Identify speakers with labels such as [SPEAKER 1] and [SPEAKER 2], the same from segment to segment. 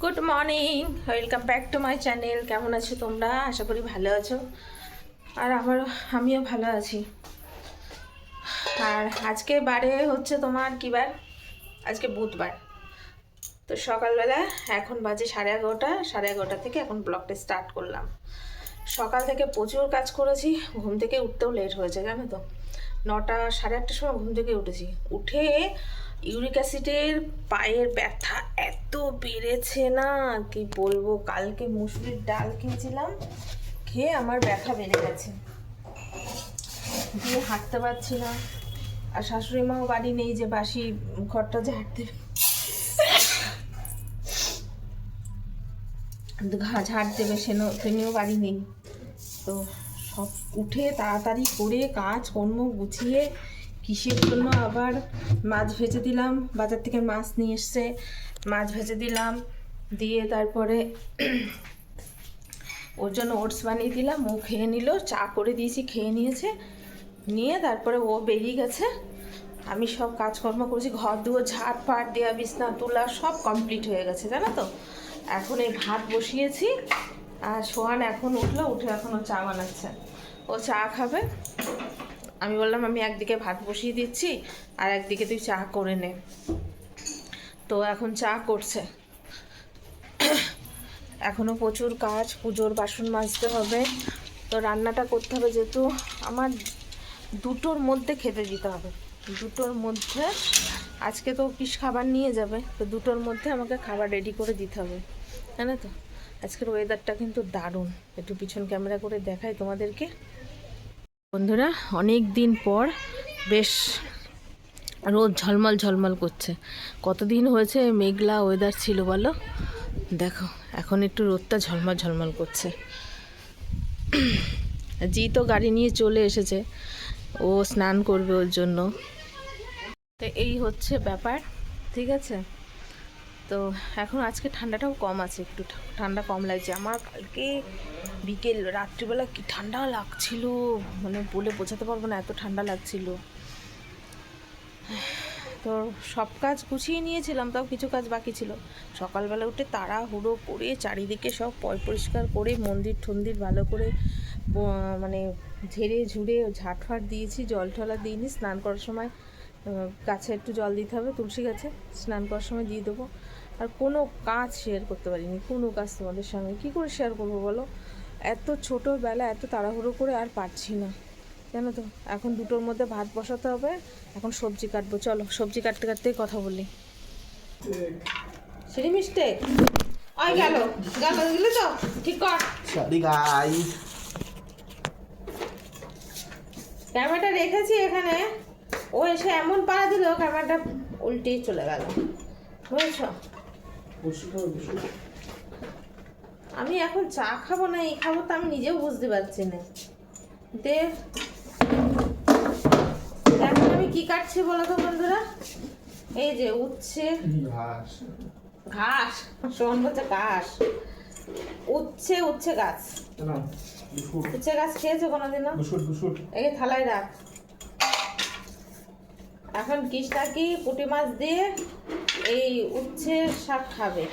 [SPEAKER 1] Good morning, welcome back to my channel. কেমন আছো তোমরা? আশা করি ভালো আছো। আর আমিও ভালো আছি। আর আজকে বারে হচ্ছে তোমার কী বার? আজকে বুধবার। তো সকালবেলা এখন বাজে 11:30। 11:30 থেকে এখন ব্লগটা স্টার্ট করলাম। সকাল থেকে প্রচুর কাজ করেছি, ঘুম থেকে উঠতেও লেট হয়েছে জানো তো। 9টা 8:30টার সময় ঘুম থেকে উঠেছি। উঠে ইউরিক অ্যাসিডের পায়ের ব্যথা এত বেড়েছে না কি বলবো। কালকে মুসুরির ডাল খেয়েছিলাম, খেয়ে আমার ব্যথা বেড়ে গেছে, দিয়ে হাঁটতে পারছি না। আর শাশুড়ি মাও বাড়ি নেই যে বাসি ঘরটা ঝাড় দেবে, ঝাড় দেবে, তিনিও বাড়ি নেই। তো সব উঠে তাড়াতাড়ি করে কাজ কর্ম গুছিয়ে কিসের জন্য আবার মাছ ভেজে দিলাম। বাজার থেকে মাছ নিয়ে এসছে, মাছ ভেজে দিলাম, দিয়ে তারপরে ওর জন্য ওটস বানিয়ে দিলাম। ও খেয়ে নিল, চা করে দিয়েছি, খেয়ে নিয়েছে। নিয়ে তারপরে ও বেরিয়ে গেছে। আমি সব কাজকর্ম করেছি, ঘর দুয়ার ঝাড় ফাট দেওয়া, বিছনা তোলা সব কমপ্লিট হয়ে গেছে জানো তো। এখন এই ভাত বসিয়েছি, আর সোহান এখন উঠলো, উঠে এখন ও চা বানাচ্ছে। ও চা খাবে। আমি বললাম আমি একদিকে ভাত বসিয়ে দিচ্ছি আর একদিকে তুই চা করে নে। তো এখন চা করছে। এখনও প্রচুর কাজ, পুজোর বাসন মাজতে হবে, তো রান্নাটা করতে হবে। যেহেতু আমার 2টোর মধ্যে খেতে দিতে হবে, 2টোর মধ্যে আজকে তো পিস খাবার নিয়ে যাবে, তো 2টোর মধ্যে আমাকে খাবার রেডি করে দিতে হবে, জানো তো। আজকের ওয়েদারটা কিন্তু দারুণ। একটু পিছন ক্যামেরা করে দেখাই তোমাদেরকে। বন্ধুরা, অনেক দিন পর বেশ রোদ ঝলমল ঝলমল করছে। কতদিন হয়েছে মেঘলা ওয়েদার ছিল বলো। দেখো এখন একটু রোদটা ঝলমল ঝলমল করছে। জি তো গাড়ি নিয়ে চলে এসেছে, ও স্নান করবে ওর জন্য। তো এই হচ্ছে ব্যাপার, ঠিক আছে। তো এখন আজকে ঠান্ডাটাও কম আছে, একটু ঠান্ডা কম লাগছে আমার। কালকে বিকেল রাত্রিবেলা কি ঠান্ডা লাগছিল, মানে বলে বোঝাতে পারবো না, এত ঠান্ডা লাগছিল। তো সব কাজ গুছিয়ে নিয়েছিলাম, তাও কিছু কাজ বাকি ছিল। সকালবেলা উঠে তাড়াহুড়ো করে চারিদিকে সব পরিষ্কার করে মন্দির ঠন্দির ভালো করে মানে ঝেড়ে ঝুড়ে ঝাঁটফাট দিয়েছি। জল টলা দিইনি, স্নান করার সময় গাছে একটু জল দিতে হবে, তুলসী গাছে স্নান করার সময় দিয়ে দেবো। আর কোনো কাজ শেয়ার করতে পারিনি, কোনো কাজ তোমাদের সঙ্গে কী করে শেয়ার করবো বলো। এত ছোটোবেলা এত তাড়াহুড়ো করে আর পারছি না, জানো তো। এখন 2টোর মধ্যে ভাত বসাতে হবে, এখন সবজি কাটবো। চলো সবজি কাটতে কাটতেই কথা বলি। সিঁড়ি মিস্টেক গেল গেল তো ঠিক কর। ক্যামেরাটা রেখেছি এখানে, ও এসে এমন পাড়া দিল ক্যামেরাটা উল্টেই চলে গেল, বুঝেছ। আমি এখন চা খাবো না এই খাবো, তো আমি নিজেও বুঝতে পারছি না। দেখ এখন আমি কি কাটছি বলো তো বন্ধুরা। এই যে উচ্ছে ঘাস, শোন বলছে ঘাস, উচ্ছে গাছ। উচ্ছে গাছ খেয়েছো কোনোদিনও? এই থালায় রাখ। এখন কৃষ্ণাকি পুঁটি মাছ দিয়ে এই উচ্ছে শাক খাবে।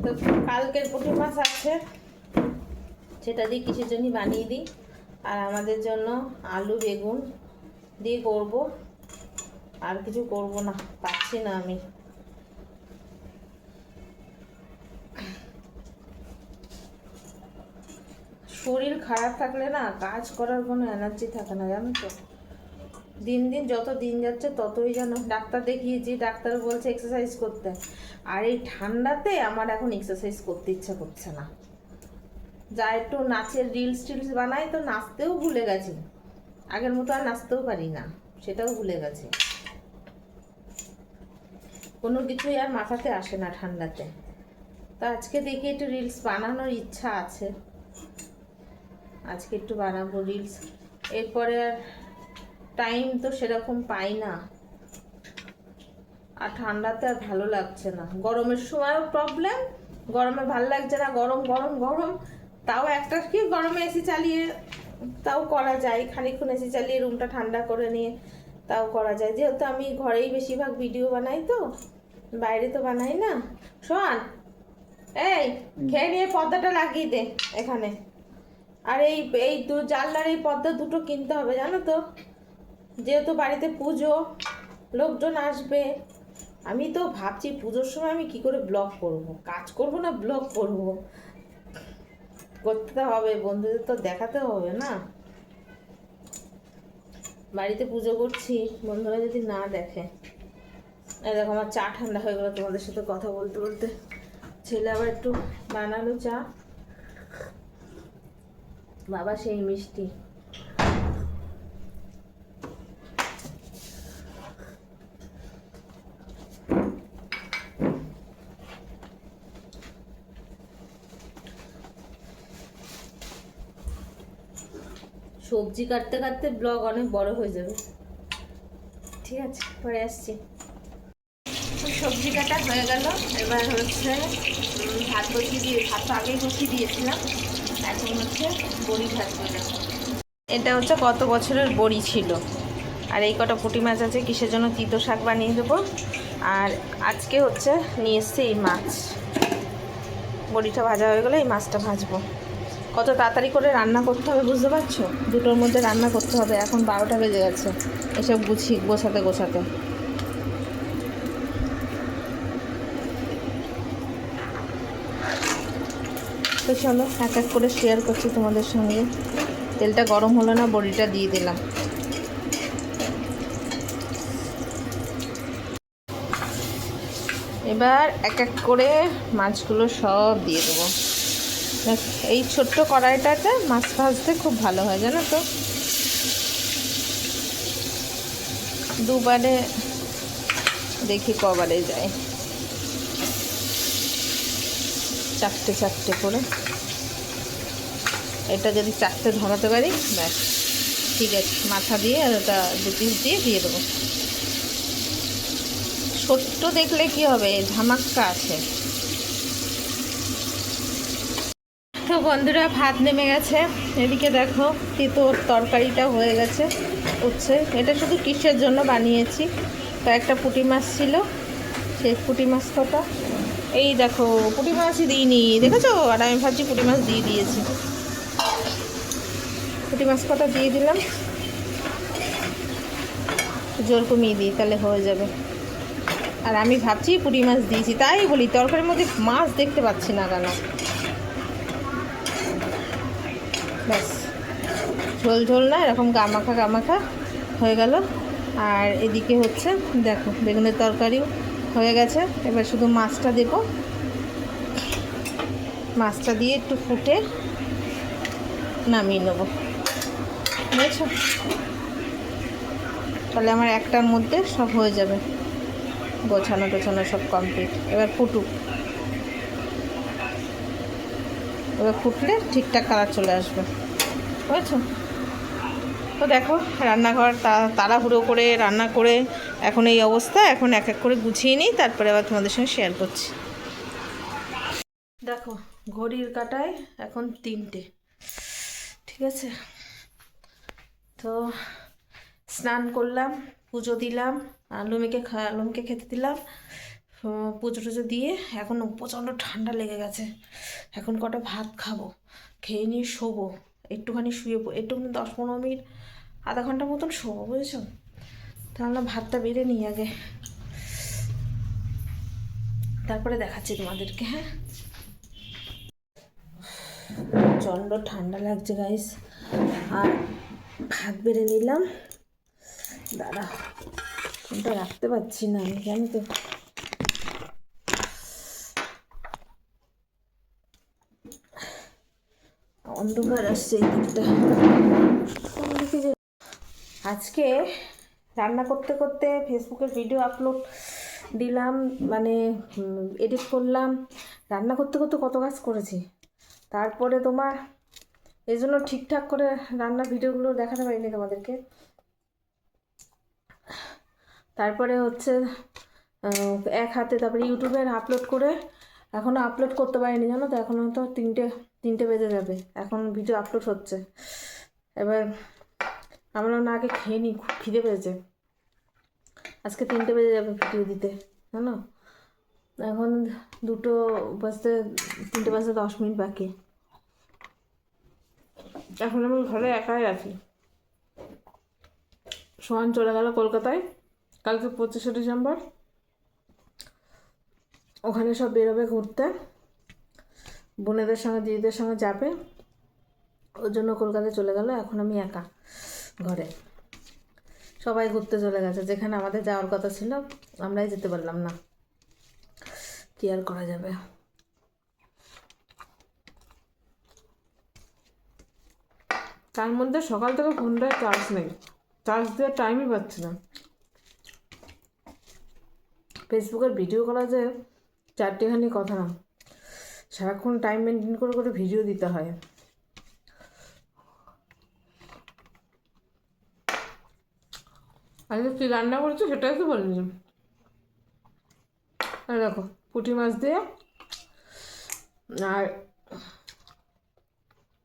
[SPEAKER 1] তো কালকের পুঁটি মাছ আছে, সেটা দিয়ে কিসের জন্য বানিয়ে দিই। আর আমাদের জন্য আলু বেগুন দিয়ে করব, আর কিছু করব না, পাচ্ছি না আমি। শরীর খারাপ থাকলে না কাজ করার কোনো এনার্জি থাকে না, জানো তো। দিন দিন যত দিন যাচ্ছে ততই যেন, ডাক্তার দেখিয়েছি, ডাক্তার বলছে এক্সারসাইজ করতে। আর এই ঠান্ডাতে আমার এখন এক্সারসাইজ করতে ইচ্ছা করছে না। যা একটু নাচের রিলস বানাই, তো নাচতেও ভুলে গেছি। আগের মতো আর নাচতেও পারি না, সেটাও ভুলে গেছি। কোনো কিছুই আর মাথাতে আসে না ঠান্ডাতে। তো আজকে দেখি একটু রিলস বানানোর ইচ্ছা আছে, আজকে একটু বানাবো রিলস। এরপরে আর টাইম তো সেরকম পাই না, আর ঠান্ডাতে আর ভালো লাগছে না। গরমের সময়ও প্রবলেম, গরমে ভালো লাগছে না, গরম গরম গরম। তাও একটা কি গরমে এসি চালিয়ে তাও করা যায়, খানিকক্ষণ এসি চালিয়ে রুমটা ঠান্ডা করে নিয়ে তাও করা যায়, যেহেতু আমি ঘরেই বেশিরভাগ ভিডিও বানাই। তো বাইরে তো বানাই না। শোন, এই খেয়ে নিয়ে পর্দাটা লাগিয়ে দে এখানে। আর এই এই জানলার এই পর্দা দুটো কিনতে হবে জানো তো, যেহেতু বাড়িতে পুজো, লোকজন আসবে। আমি তো ভাবছি পুজোর সময় আমি কি করে ব্লগ করব, কাজ করব না ব্লগ করব, করতে তো হবে, বন্ধুদের তো দেখাতে হবে না। বাড়িতে পুজো করছি, বন্ধুরা যদি না দেখে। এই দেখো আমার চা ঠান্ডা হয়ে গেলো তোমাদের সাথে কথা বলতে বলতে। ছেলে আবার একটু বানালো চা, বাবা সেই মিষ্টি। সবজি কাটতে কাটতে ব্লগ অনেক বড় হয়ে যাবে, ঠিক আছে পরে আসছি। সবজি কাটা হয়ে গেল, এবার হচ্ছে ভাত বসিয়ে দিয়ে, ভাত তো আগেই বসিয়ে দিয়েছিলাম, এখন হচ্ছে বড়ি ভাজবো। এটা হচ্ছে কত বছরের বড়ি ছিল। আর এই কটা পুঁটি মাছ আছে, কিসের জন্য তিতো শাক বানিয়ে দেবো। আর আজকে হচ্ছে নিয়ে এসছে এই মাছ। বড়িটা ভাজা হয়ে গেলে এই মাছটা ভাজবো। কত তাড়াতাড়ি করে রান্না করতে হবে বুঝতে পারছো, দুটোর মধ্যে রান্না করতে হবে। এখন 12টা বেজে গেছে এসব গোছাতে গোছাতে। তো চলো এক এক করে শেয়ার করছি তোমাদের সঙ্গে। তেলটা গরম হলো না, বড়িটা দিয়ে দিলাম। এবার এক এক করে মাছগুলো সব দিয়ে দেবো। এই ছোট্ট কড়াইটাতে মাছ ভাজতে খুব ভালো হয় জানো তো, দুবারে দেখি কবারে যায়, চারটে চারটে করে। এটা যদি চারটে ধরাতে পারি ব্যাস ঠিক আছে। মাথা দিয়ে আর ওটা 2 পিস দিয়ে দেবো। ছোট্ট দেখলে কি হবে, ধামাক্কা আছে। তো বন্ধুরা ভাত নেমে গেছে, এদিকে দেখো তিতোর তরকারিটা হয়ে গেছে উঠছে। এটা শুধু কিসের জন্য বানিয়েছি, কয়েকটা পুঁটি মাছ ছিল, সেই পুঁটি মাছ কটা এই দেখো, পুঁটি মাছই দিইনি দেখেছো, আর আমি ভাবছি পুঁটি মাছ দিয়ে দিয়েছি। পুঁটি মাছ কটা দিয়ে দিলাম, জোর কমিয়ে দিই তাহলে হয়ে যাবে। আর আমি ভাবছি পুঁটি মাছ দিয়েছি, তাই বলি তরকারির মধ্যে মাছ দেখতে পাচ্ছি না কেন। ব্যাস ঝোল ঝোল না, এরকম গামাখা গামাখা হয়ে গেল। আর এদিকে হচ্ছে দেখো বেগুনের তরকারিও হয়ে গেছে। এবার শুধু মাছটা দেবো, মাছটা দিয়ে একটু ফুটে নামিয়ে নেবো, বুঝেছো? তাহলে আমার একটার মধ্যে সব হয়ে যাবে, গোছানো টোছানো সব কমপ্লিট। এবার ফুটুক, এবার ফুটলে ঠিকঠাক কালার চলে আসবে, বুঝেছো? তো দেখো রান্নাঘর তাড়াহুড়ো করে রান্না করে এখন এই অবস্থা। এখন এক এক করে গুছিয়ে নিই, তারপরে আবার তোমাদের সঙ্গে শেয়ার করছি। দেখো ঘড়ির কাঁটায় এখন 3টে, ঠিক আছে। তো স্নান করলাম, পুজো দিলাম, লুমিকে খেতে দিলাম, পুজো টুজো দিয়ে এখন প্রচণ্ড ঠান্ডা লেগে গেছে। এখন কটা ভাত খাবো, খেয়ে নিয়ে শোবো, একটুখানি শুয়ে একটুখানি 10-15 মিনিট আধা ঘন্টার মতন শোবো, বুঝেছো? তাহলে ভাতটা বেড়ে নিই আগে, তারপরে দেখাচ্ছি তোমাদেরকে। হ্যাঁ প্রচণ্ড ঠান্ডা লাগছে গাইস, আর ভাত বেড়ে নিলাম। দাঁড়া ফোনটা রাখতে পারছি না আমি, জানো তো। অন্ধকার আসছে এই দিকটা। আজকে রান্না করতে করতে ফেসবুকে ভিডিও আপলোড দিলাম, মানে এডিট করলাম, রান্না করতে করতে কত কাজ করেছি। তারপরে তোমার এই জন্য ঠিকঠাক করে রান্নার ভিডিওগুলো দেখাতে পারিনি তোমাদেরকে। তারপরে হচ্ছে এক হাতে তারপরে ইউটিউবে আপলোড করে এখনও আপলোড করতে পারিনি জানো তো। এখনও তো 3টে বেজে যাবে, এখন ভিডিও আপলোড হচ্ছে। এবার আমরা না আগে খেয়ে নিই, খুব খিদে পেয়েছে। আজকে 3টে বেজে যাবে ভিডিও দিতে, জানো। এখন 2টো বাজতে 3টে বাজতে 10 মিনিট বাকি। এখন আমি ঘরে একাই আছি। সোহান চলে গেল কলকাতায়, কালকে 25শে ডিসেম্বর। ওখানে সব বেরোবে ঘুরতে, বোনেদের সঙ্গে দিদিদের সঙ্গে যাবে, ওর জন্য কলকাতায় চলে গেল। এখন আমি একা ঘরে, সবাই ঘুরতে চলে গেছে। যেখানে আমাদের যাওয়ার কথা ছিল আমরাই যেতে পারলাম না, কি আর করা যাবে। তার মধ্যে সকাল থেকে ফোনটায় চার্জ নেই, চার্জ দেওয়ার টাইমই পাচ্ছি না। ফেসবুকের ভিডিও করা যে 4টেখানি কথা না, সারাক্ষণ টাইম মেনটেন করে করে ভিডিও দিতে হয়। আজকে কী রান্না করছো সেটাই তো বলিনি। আর দেখো পুঁটি মাছ দিয়ে, আর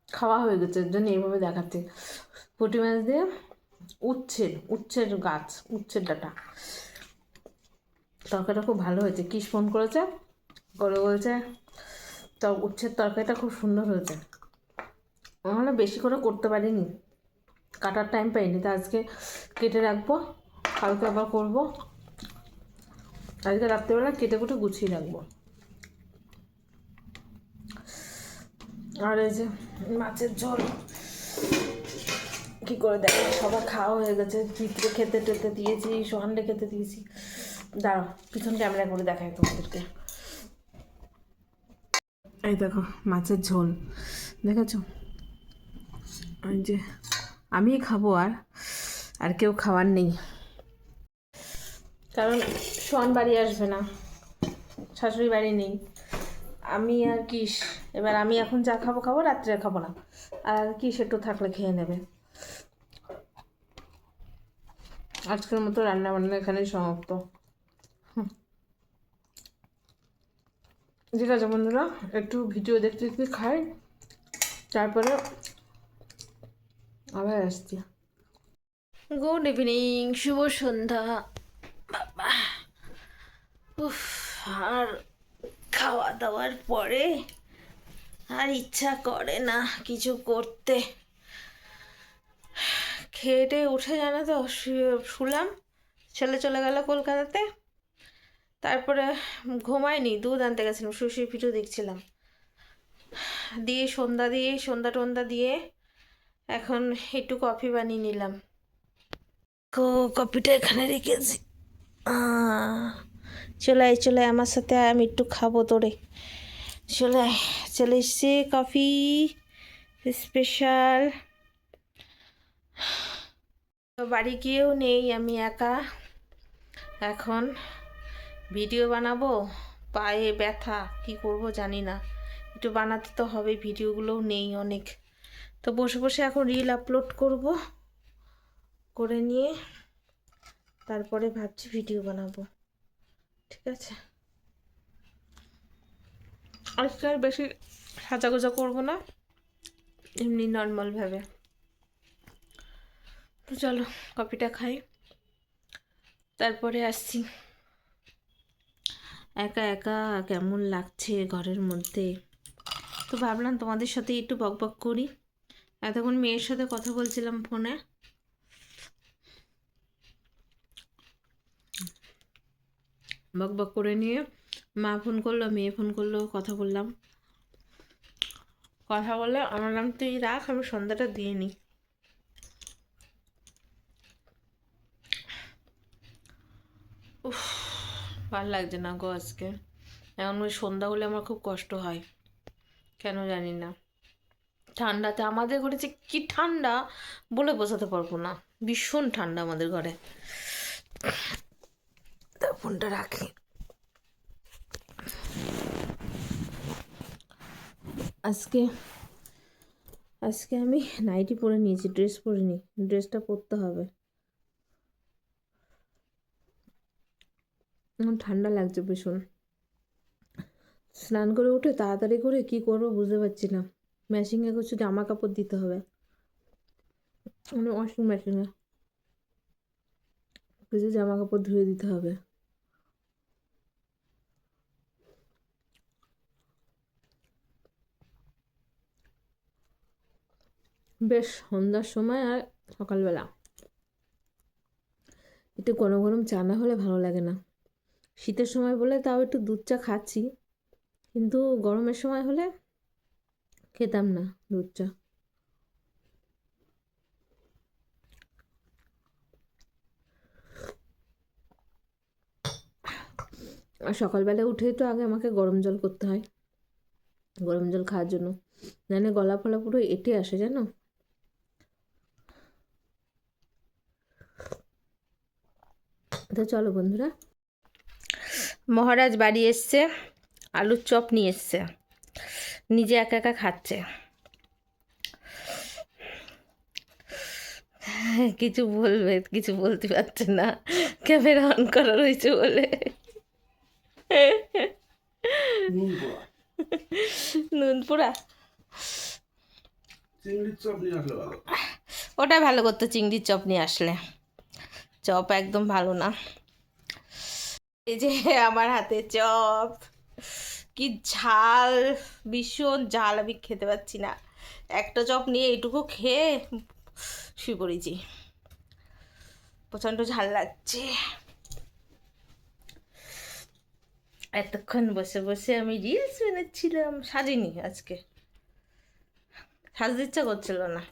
[SPEAKER 1] খাওয়া হয়ে গেছে এর জন্য এইভাবে দেখাচ্ছি। পুঁটি মাছ দিয়ে উচ্ছের গাছ, উচ্ছের ডাঁটা, তরকারিটা খুব ভালো হয়েছে। কিস ফোন করেছে, করে বলছে তো উচ্ছের তরকারিটা খুব সুন্দর হয়েছে। মানে বেশি করে করতে পারিনি, কাটার টাইম পাইনি, তা আজকে কেটে রাখবো, কালকে আবার করবো। আজকে রাত্রেবেলা কেটে কুটে গুছিয়ে রাখবো। আর এই যে মাছের ঝোল কী করে দেখো, সবার খাওয়া হয়ে গেছে। চিত্রে খেতে টেতে দিয়েছি, সোহানরে খেতে দিয়েছি। দাঁড়াও পিছন ক্যামেরা করে দেখাই তোমাদেরকে। এই দেখো মাছের ঝোল দেখেছো, ওই যে আমি খাবো, আর কেউ খাওয়ার নেই, কারণ সোহান বাড়ি আসবে না, শাশুড়ি বাড়ি নেই, আমি আর কিস। এবার আমি এখন যা খাবো খাবো, রাত্রে খাবো না, আর কিস একটু থাকলে খেয়ে নেবে। আজকের মতো রান্না বান্না এখানেই সমাপ্ত। ঠিক আছে বন্ধুরা, একটু ভিডিও দেখতে দেখতে খাই, তারপরে আবার আসছি। গুড ইভিনিং, শুভ সন্ধ্যা। বাবা উফ, আর খাওয়া দাওয়ার পরে আর ইচ্ছা করে না কিছু করতে। খেয়ে উঠে জানো তো শুলাম, ছেলে চলে গেল কলকাতাতে, তারপরে ঘুমাইনি, দুধ আনতে গেছিলাম, শুয়ে ভিডিও দেখছিলাম, দিয়ে সন্ধ্যা টন্ধা দিয়ে এখন একটু কফি বানিয়ে নিলাম। কফিটা এখানে রেখেছি, চলে আমার সাথে, আমি একটু খাবো তোরে, চলে এসছি কফি স্পেশাল। বাড়ি গিয়েও নেই, আমি একা। এখন ভিডিও বানাবো, পায়ে ব্যথা, কি করব জানি না, একটু বানাতে তো হবে, ভিডিওগুলোও নেই অনেক। তো বসে বসে এখন রিল আপলোড করব, করে নিয়ে তারপরে ভাবছি ভিডিও বানাবো। ঠিক আছে, আজকে আর বেশি সাজাগোজা করবো না, এমনি নর্মালভাবে। তো চলো কফিটা খাই, তারপরে আসছি। একা একা কেমন লাগছে ঘরের মধ্যে, তো ভাবলাম তোমাদের সাথে একটু বকবক করি। এতক্ষণ মেয়ের সাথে কথা বলছিলাম ফোনে, বকবক করে নিয়ে মা ফোন করলো, মেয়ে ফোন করলো, কথা বললাম। কথা বলে আমার নাম তুই রাখ, আমি সন্ধ্যাটা দিয়ে নিই। উফ, ভালো লাগছে না গো আজকে। এখন ওই সন্ধ্যা হলে আমার খুব কষ্ট হয়, কেন জানি না। ঠান্ডাতে আমাদের ঘরে যে কি ঠান্ডা বলে বোঝাতে পারবো না, ভীষণ ঠান্ডা আমাদের ঘরে। তা ফোনটা রাখি। আজকে আমি নাইটি পরে নিয়েছি, ড্রেস পরিনি, ড্রেসটা পরতে হবে। ঠান্ডা লাগছে ভীষণ। স্নান করে উঠে তাড়াতাড়ি করে কি করবো বুঝতে পারছি না। মেশিনে কিছু জামা কাপড় দিতে হবে, মানে ওয়াশিং মেশিনে কিছু জামা কাপড় ধুয়ে দিতে হবে। বেশ সন্ধ্যার সময় আর সকালবেলা একটু গরম গরম চা না হলে ভালো লাগে না। শীতের সময় বলে তাও একটু দুধ চা খাচ্ছি, কিন্তু গরমের সময় হলে খেতাম না দুধ চা। আর সকালবেলা উঠেই তো আগে আমাকে গরম জল করতে হয়, গরম জল খাওয়ার জন্য, নাহলে গলা ফলা পুরো এঁটে আসে জানো। তো চলো বন্ধুরা, মহারাজ বাড়ি এসছে, আলুর চপ নিয়ে এসছে, নিজে একা একা খাচ্ছে। কিছু বলবে, কিছু বলতে পারছে না, ক্যামেরা অন করা রয়েছে বলে। নুন পোড়া চিংড়ির চপ নিয়ে আসলে ভালো, ওটাই ভালো করতো। চিংড়ির চপ নিয়ে আসলে, চপ একদম ভালো না। এই যে আমার হাতে চপ, কি ঝাল, ভীষণ ঝাল, আমি খেতে পাচ্ছি না। একটা চপ নিয়ে এইটুকু খেয়ে শুয়ে পড়েছি, প্রচণ্ড ঝাল লাগছে। এতক্ষণ বসে বসে আমি রিলস বানাচ্ছিলাম, সাজিনি আজকে, সাজতে ইচ্ছা করছিল না।